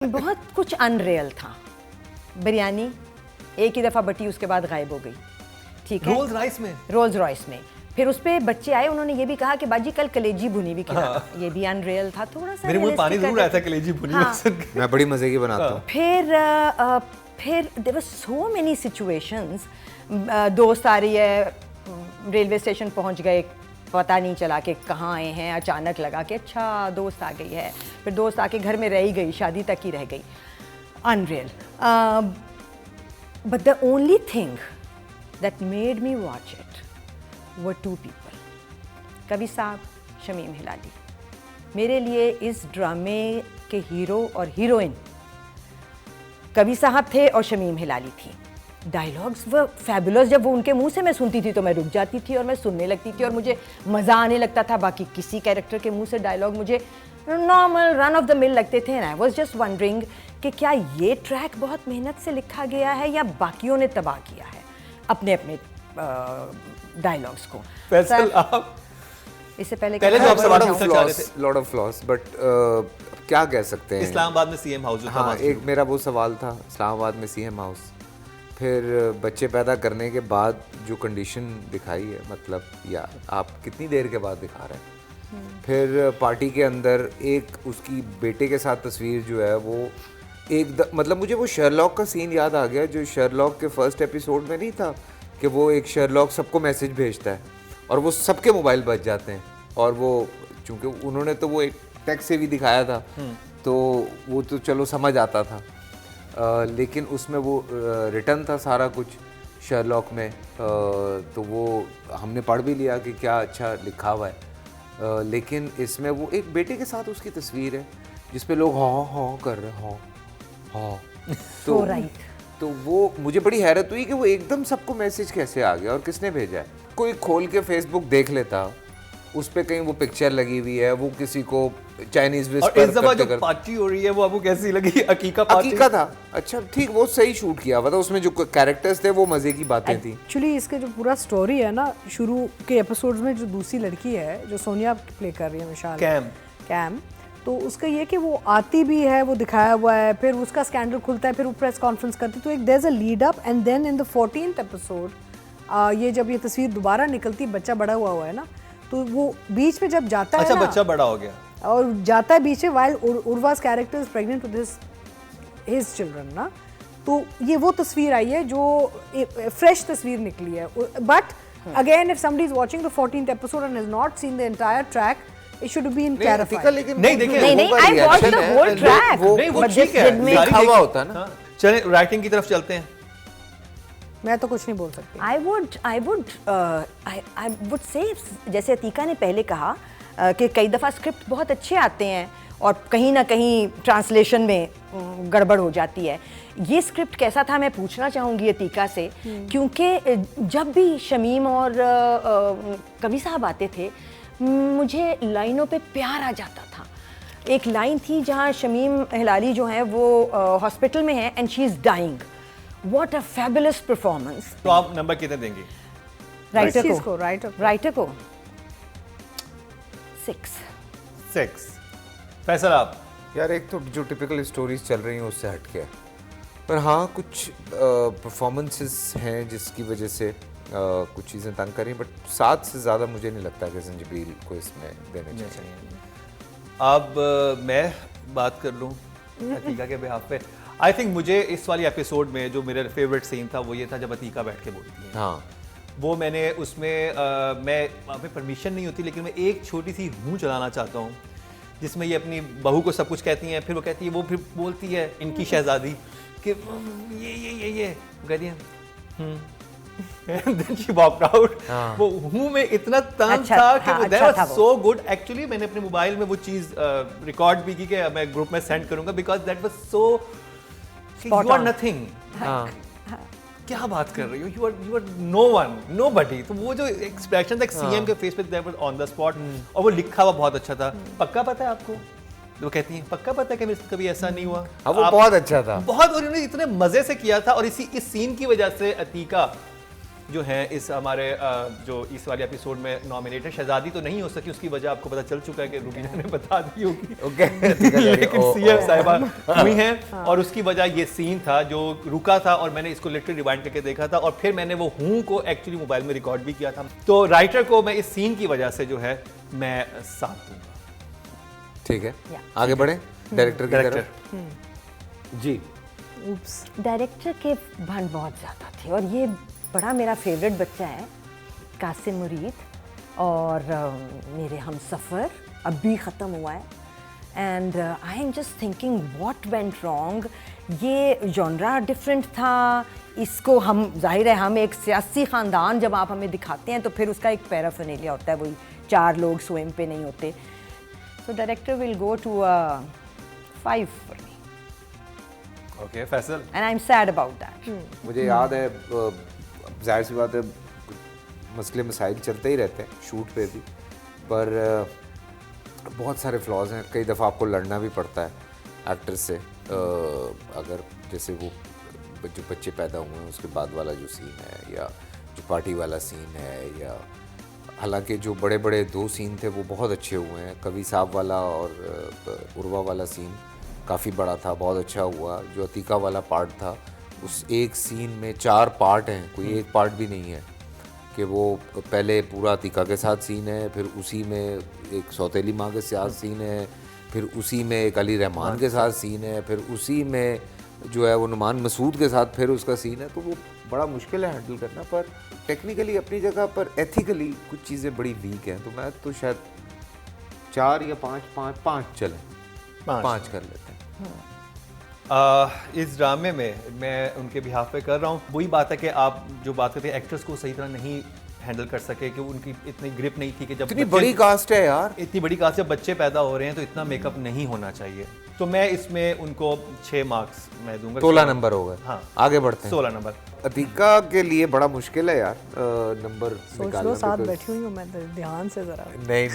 बहुत कुछ अनरियल था। बिरयानी एक ही दफ़ा बटी, उसके बाद गायब हो गई। ठीक है, रोल्स रॉयस में। फिर उस पे बच्चे आए, उन्होंने ये भी कहा कि बाजी कल कलेजी भुनी भी खिलाना। ये भी अनरियल था थोड़ा सा। मेरे मुंह में पानी जरूर आया था कलेजी भुनी। मैं बड़ी मजे की बनाता हूँ। फिर there were so many situations. दोस्त आ रही है, रेलवे स्टेशन पहुंच गए, पता नहीं चला कि कहाँ आए हैं, अचानक लगा कि अच्छा दोस्त आ गई है। फिर दोस्त आके घर में रह ही गई, शादी तक ही रह गई। Unreal. But the only thing that made me watch it were two people, कवि साहब, शमीम हिलाली। मेरे लिए इस ड्रामे के हीरो और हीरोइन कवि साहब थे और शमीम हिलाली थी। डायलॉग्स वो फैबुलस। जब वो उनके मुंह से मैं सुनती थी तो मैं रुक जाती थी और मैं सुनने लगती थी और मुझे मज़ा आने लगता था। बाकी किसी कैरेक्टर के मुंह से डायलॉग मुझे normal run of the mill लगते थे। And I was just wondering कि क्या ये ट्रैक बहुत मेहनत से लिखा गया है या बाकियों ने तबाह किया है अपने अपने डायलॉग्स को। फैसल, आप इससे पहले जो आप सवाल पूछना चाह रहे थे, लॉट ऑफ फ्लॉस, बट क्या कह सकते हैं। इस्लामाबाद में सीएम हाउस जो था। हाँ, एक मेरा वो सवाल था, इस्लामाबाद में सीएम हाउस, फिर बच्चे पैदा करने के बाद जो कंडीशन दिखाई है, मतलब यार आप कितनी देर के बाद दिखा रहे हैं। फिर पार्टी के अंदर एक उसकी बेटे के साथ तस्वीर जो है वो मतलब मुझे वो शर्लॉक का सीन याद आ गया, जो शर्लॉक के फर्स्ट एपिसोड में नहीं था कि वो एक शर्लॉक सबको मैसेज भेजता है और वो सबके मोबाइल बज जाते हैं। और वो चूँकि उन्होंने तो वो एक टेक्स्ट से भी दिखाया था तो वो तो चलो समझ आता था, लेकिन उसमें वो रिटर्न था सारा कुछ शर्लॉक में। तो वो हमने पढ़ भी लिया कि क्या अच्छा लिखा हुआ है, लेकिन इसमें वो एक बेटे के साथ उसकी तस्वीर है जिस पे लोग हाँ हाँ कर रहे हैं, हाँ हाँ। तो वो मुझे बड़ी हैरत हुई कि वो एकदम सबको मैसेज कैसे आ गया और किसने भेजा है। कोई खोल के फेसबुक देख लेता, उस पे कहीं वो पिक्चर लगी हुई है, वो किसी को चाइनीज और इस दफा जो पार्टी हो रही है वो आपको कैसी लगी? अकीका था। अच्छा ठीक, वो सही शूट किया हुआ था, उसमें जो कैरेक्टर्स थे वो मजे की बातें थी। एक्चुअली इसके जो पूरा स्टोरी है ना, शुरू के एपिसोड्स में जो दूसरी लड़की है जो सोनिया प्ले कर रही है, मिशाल कैम, तो उसका ये कि वो आती भी है, वो दिखाया हुआ है, फिर उसका स्कैंडल खुलता है, फिर वो प्रेस कॉन्फ्रेंस करती, तो एक there is a lead up and then in the 14th episode ये जब ये तस्वीर दोबारा निकलती, बच्चा बड़ा हुआ है ना, तो वो बीच में जब जाता है ना, बच्चा बड़ा हो गया और जाता है बीच में, वाइल उर्वास character is pregnant with his children ना, तो ये वो तस्वीर आई है जो फ्रेश तस्वीर निकली है। But again if somebody is watching the 14th episode and has not seen the entire track, it should be in clarified. नहीं देखिए, नहीं I watched the whole track. वो ठीक है, लिखा हुआ होता है ना। चलें राइटिंग की तरफ चलते हैं। मैं तो कुछ नहीं बोल सकती। I would say, जैसे अतीका ने पहले कहा कि कई दफ़ा स्क्रिप्ट बहुत अच्छे आते हैं और कहीं ना कहीं ट्रांसलेशन में गड़बड़ हो जाती है। ये स्क्रिप्ट कैसा था मैं पूछना चाहूँगी अतीका से, क्योंकि जब भी शमीम और कवि साहब आते थे मुझे लाइनों पे प्यार आ जाता था। एक लाइन थी जहाँ शमीम हिलाली जो है वो हॉस्पिटल में है and she is dying. What a fabulous performance. तो आप नंबर कितने देंगे? राइटर को 6। फैसल आप? यार एक तो जो टिपिकल स्टोरीज चल रही हैं उससे हट के, पर हाँ कुछ परफॉर्मेंसेस हैं जिसकी वजह से कुछ चीज़ें तंग करी, बट 7 से ज़्यादा मुझे नहीं लगता कि संजीबील को इसमें देने चाहिए। अब मैं बात कर लूँ अतीका के बिहाफ पे। आई थिंक मुझे इस वाली एपिसोड में जो मेरा फेवरेट सीन था वो ये था जब अतीका बैठ के बोलती है। हाँ, वो मैंने उसमें मैं वहाँ पे परमिशन नहीं होती, लेकिन मैं एक छोटी सी हूँ चलाना चाहता हूँ जिसमें ये अपनी बहू को सब कुछ कहती हैं, फिर वो कहती है, वो फिर बोलती है इनकी शहजादी कि ये कहती है then she walked out. वो हूँ में इतना तंग था कि वो that was so good. Actually मैंने अपने मोबाइल में वो चीज़ रिकॉर्ड भी की कि मैं ग्रुप में सेंड करूँगा, because that was so you are nothing. क्या बात कर रही हो, you are no one, nobody. तो वो जो एक्सप्रेशन था सीएम के फेस पे, that was on the spot. और वो लिखा हुआ बहुत अच्छा था। पक्का पता है आपको? वो कहती हैं पक्का पता है कि मेरे साथ कभी ऐसा नहीं हुआ। अब वो बहुत अच्छा था, बहुत, और उन्होंने इतने मजे से किया था। और इस सीन की वजह से अतीका जो हैं इस हमारे जो इस वाले एपिसोड में नॉमिनेटेड। शहजादी तो नहीं हो सकी, उसकी वजह आपको पता चल चुका है कि रूबीना ने बता दी होगी। लेकिन सीएम साहिबा हुई हैं और उसकी वजह ये सीन था जो रुका था और मैंने इसको लिटरली रिवाइंड करके देखा था और फिर मैंने वो हूँ को एक्चुअली मोबाइल में रिकॉर्ड भी किया था। तो राइटर को मैं इस सीन की वजह से जो है मैं साथ दूंगा। ठीक है, आगे बढ़े डायरेक्टर की तरफ। जी, डायरेक्टर के भंड बहुत ज़्यादा थे और ये बड़ा मेरा फेवरेट बच्चा है कासिम मुरीद और मेरे हम सफ़र अब भी ख़त्म हुआ है and I am just thinking what went wrong. ये जॉनरा डिफरेंट था, इसको हम जाहिर है हम एक सियासी ख़ानदान जब आप हमें दिखाते हैं तो फिर उसका एक पैराफर्नेलिया होता है, वही 4 लोग स्वयं पे नहीं होते। So director will go to 5 for me. Okay Faisal, and I am sad about that. मुझे याद है, जाहिर सी बात है मसले मसाइल चलते ही रहते हैं शूट पे भी, पर बहुत सारे फ्लॉज हैं। कई दफ़ा आपको लड़ना भी पड़ता है एक्टर्स से, अगर जैसे वो जो बच्चे पैदा हुए हैं उसके बाद वाला जो सीन है या जो पार्टी वाला सीन है, या हालांकि जो बड़े बड़े 2 सीन थे वो बहुत अच्छे हुए हैं। कवि साहब वाला और उर्वा वाला सीन काफ़ी बड़ा था, बहुत अच्छा हुआ। जो अतीका वाला पार्ट था, उस एक सीन में 4 पार्ट हैं, कोई एक पार्ट भी नहीं है कि वो पहले पूरा अतीका के साथ सीन है, फिर उसी में एक सौतेली माँ के साथ सीन है, फिर उसी में एक अली रहमान के साथ सीन है, फिर उसी में जो है वो नुमान मसूद के साथ फिर उसका सीन है। तो वो बड़ा मुश्किल है हैंडल करना, पर टेक्निकली अपनी जगह पर एथिकली कुछ चीज़ें बड़ी वीक हैं। तो मैं तो शायद 4 या 5 चलें, 5 कर लेते हैं। इस ड्रामे में मैं उनके बिहाफ पे कर रहा हूँ। वही बात है कि आप जो बात करते हैं एक्टर्स को सही तरह नहीं हैंडल कर सके कि उनकी इतनी ग्रिप नहीं थी कि जब इतनी बड़ी कास्ट है यार, इतनी बड़ी कास्ट, जब बच्चे पैदा हो रहे हैं तो इतना मेकअप नहीं होना चाहिए। तो मैं इसमें उनको 6 मार्क्स मैं दूंगा। 16 नंबर हो गए। हाँ, आगे बढ़ते हैं। 16 नंबर। अतीका के लिए बड़ा मुश्किल है यार नंबर निकालना। साथ बैठी हुई हूँ मैं, ध्यान से जरा। नहीं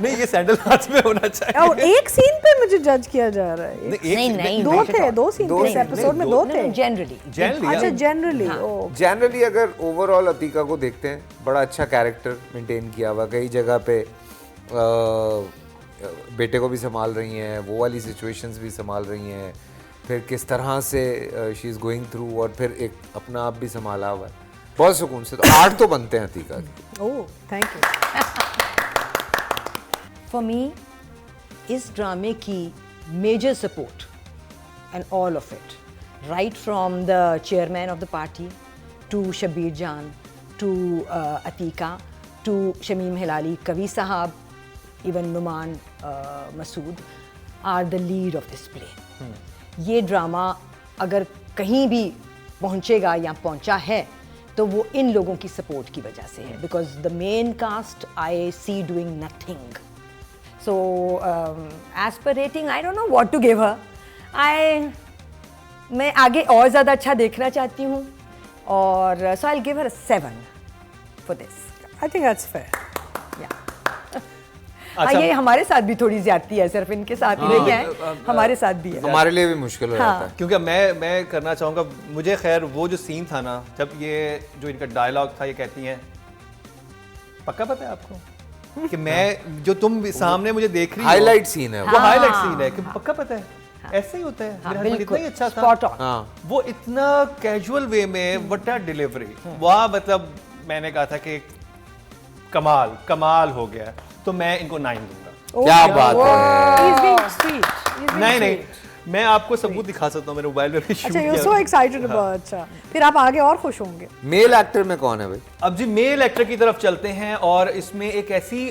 नहीं, ये सैंडल हाथ में होना चाहिए। और एक सीन पे मुझे जज किया जा रहा है। नहीं, 2 थे, 2 सीन थे इस एपिसोड में, 2 थे जनरली। अच्छा, जनरली अगर ओवरऑल अतीका को देखते हैं, बड़ा अच्छा कैरेक्टर मेंटेन किया हुआ। कई जगह पे बेटे को भी संभाल रही हैं, वो वाली सिचुएशंस भी संभाल रही हैं, फिर किस तरह से शी इज़ गोइंग थ्रू, और फिर एक अपना आप भी संभाला हुआ है बहुत सुकून से। तो 8 तो बनते हैं अतीका के। Oh, thank you. For me इस ड्रामे की major support and all of it, right from the chairman of the party to Shabbir Jan to Atika to Shamim Hilali, Qavi sahab, even Noman Masood are the lead of this play. ये ड्रामा अगर कहीं भी पहुंचेगा या पहुंचा है तो वो इन लोगों की सपोर्ट की वजह से है, because the main cast I see doing nothing. So as per rating I don't know what to give her. मैं आगे और ज़्यादा अच्छा देखना चाहती हूँ और so I will give her 7 for this. I think that's fair. हाँ, ये हमारे साथ भी थोड़ी ज्यादती है, सिर्फ इनके साथ ही नहीं है, हमारे साथ भी है। हमारे लिए भी मुश्किल हो जाता है। क्योंकि मैं करना चाहूँगा, मुझे खैर वो जो सीन था ना, जब ये जो इनका डायलॉग था, ये कहती हैं पक्का पता है आपको कि मैं जो तुम सामने मुझे देख रही हो, हाईलाइट सीन है वो हाईलाइट सीन है कि पक्का पता है। ऐसे ही होता है। मेरा हस्बैंड इतना ही अच्छा था, वो इतना कैजुअल वे में, व्हाट अ डिलीवरी। वहाँ मतलब मैंने कहा था कि कमाल हो गया। तो मैं इनको 9 दूंगा। क्या बात है। नहीं, मैं आपको सबूत दिखा सकता हूँ, मेरे मोबाइल में भी शूट किया। अच्छा, you're so excited about। अच्छा, फिर आप आगे और खुश होंगे। मेल एक्टर में कौन है भाई? अब जी मेल एक्टर की तरफ चलते हैं और इसमें एक ऐसी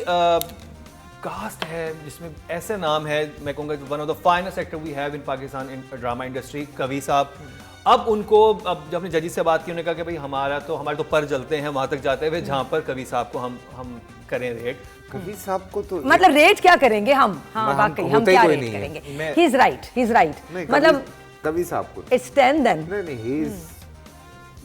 कास्ट है जिसमें ऐसे नाम है, मैं कहूँगा one of the finest actor we have in Pakistan in drama industry, Qavi sahab. अब उनको, अब जब अपने जजी से बात की, उन्होंने कहा कि भाई हमारे तो पर जलते हैं वहाँ तक जाते हुए जहाँ पर कवि साहब को हम करें रेट। कवि साहब को तो मतलब रेट क्या करेंगे हम? हाँ, वाकई हम क्या रेट करेंगे? He is right. मतलब कवि साहब को इट्स 10 देन। नहीं,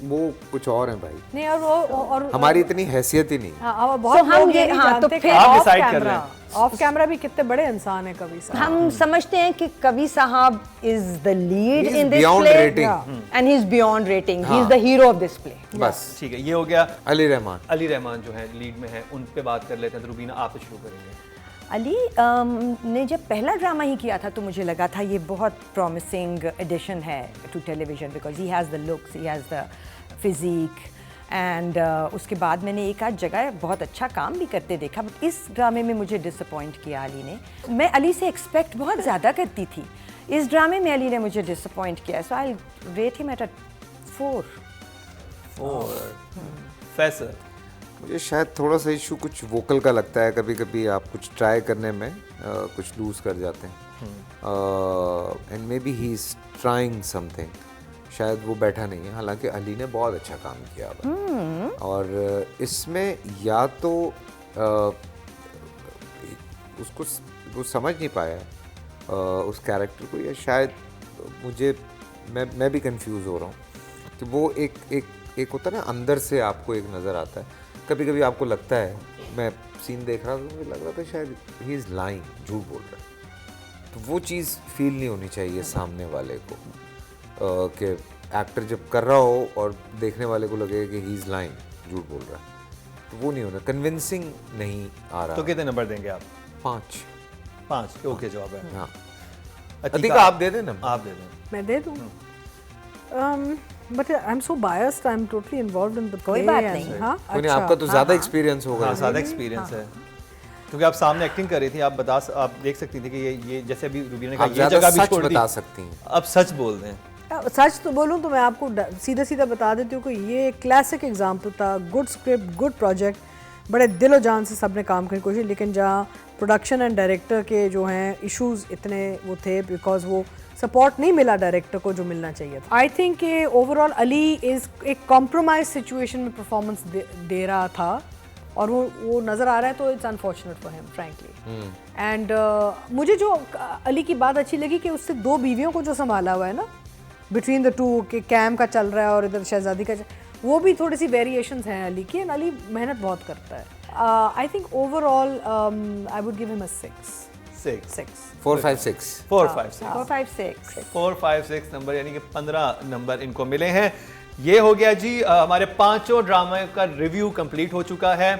वो कुछ और है भाई। नहीं, और हमारी इतनी हैसियत ही नहीं। बहुत हम ये, हाँ, तो फिर आप डिसाइड कर रहे हैं। ऑफ कैमरा भी कितने बड़े इंसान है कवि साहब। हम समझते हैं कि कवि साहब is the lead He's in this beyond play rating. And he is beyond rating, he is the hero of this play. बस ठीक है, ये हो गया। अली रहमान। अली रहमान जो है लीड में है, उन पे बात कर लेते हैं। तो रुबीना आपसे शुरू करेंगे। अली ने जब पहला ड्रामा ही किया था तो मुझे लगा था ये बहुत प्रॉमिसिंग एडिशन है to television, because he has the looks, he has the physique and उसके बाद मैंने एक आध जगह बहुत अच्छा काम भी करते देखा, बट इस ड्रामे में मुझे डिसअपॉइंट किया अली ने। मैं अली से एक्सपेक्ट बहुत ज़्यादा करती थी, इस ड्रामे में अली ने मुझे डिसअपॉइंट किया, so I rate him at a 4। Faisal. मुझे शायद थोड़ा सा इशू कुछ वोकल का लगता है, कभी कभी आप कुछ ट्राई करने में कुछ लूज कर जाते हैं and may be he is trying something, शायद वो बैठा नहीं है। हालांकि अली ने बहुत अच्छा काम किया हुआ और इसमें या तो उसको वो समझ नहीं पाया उस कैरेक्टर को, या शायद मैं भी कंफ्यूज हो रहा हूँ कि वो एक होता है ना अंदर से आपको एक नज़र आता है। कभी कभी आपको लगता है, मैं सीन देख रहा था तो मुझे लग रहा था शायद ही इज़ लाइंग, झूठ बोल रहा है। तो वो चीज़ फील नहीं होनी चाहिए सामने वाले को कि एक्टर जब कर रहा हो और देखने वाले को लगे कि ही इज़ लाइंग, झूठ बोल रहा है, तो वो नहीं होना, कन्विंसिंग नहीं आ रहा। तो कितने नंबर देंगे आप? 5 ओके जवाब है। हाँ, अतीका, अतीका आप दे दें ना। आप दे दें। मैं दे दूँ? But I'm so biased. I'm totally involved in the play. कोई बात and- नहीं। हाँ, कोई नहीं, अच्छा। आपका तो ज़्यादा एक्सपीरियंस होगा। हाँ, ज़्यादा एक्सपीरियंस है, क्योंकि आप सामने एक्टिंग कर रही थी। आप आप देख सकती थी कि ये जैसे अभी रुबीना ने कहा, आप ये ज़्यादा जगह भी सच छोड़ दी। बता सकती हैं। अब सच बोल दें। सच तो बोलूँ तो मैं आपको सीधा सीधा बता देती हूँ कि ये क्लासिक एग्जाम्पल था, गुड स्क्रिप्ट, गुड प्रोजेक्ट, बड़े दिलो जान से सबने काम करने की कोशिश, लेकिन जहाँ प्रोडक्शन एंड डायरेक्टर के जो हैं इश्यूज इतने वो थे, बिकॉज वो सपोर्ट नहीं मिला डायरेक्टर को जो मिलना चाहिए था। आई थिंक कि ओवरऑल अली इज़ एक कॉम्प्रोमाइज सिचुएशन में परफॉर्मेंस दे रहा था और वो नज़र आ रहा है, तो it's unfortunate for him frankly. And मुझे जो अली की बात अच्छी लगी कि उससे 2 बीवियों को जो संभाला हुआ है ना, बिटवीन द टू, कि कैम का चल रहा है और इधर शहजादी का वो भी थोड़ी सी वेरिएशंस हैं अली की, एंड अली मेहनत बहुत करता है। I think overall I would give him a 6। 4, 5, 6 4, 5, 6 4, 5, 6 4, 5, 6 number, यानी कि 15 नंबर इनको मिले हैं। ये हो गया जी हमारे 5 ड्रामा का रिव्यू कंप्लीट हो चुका है।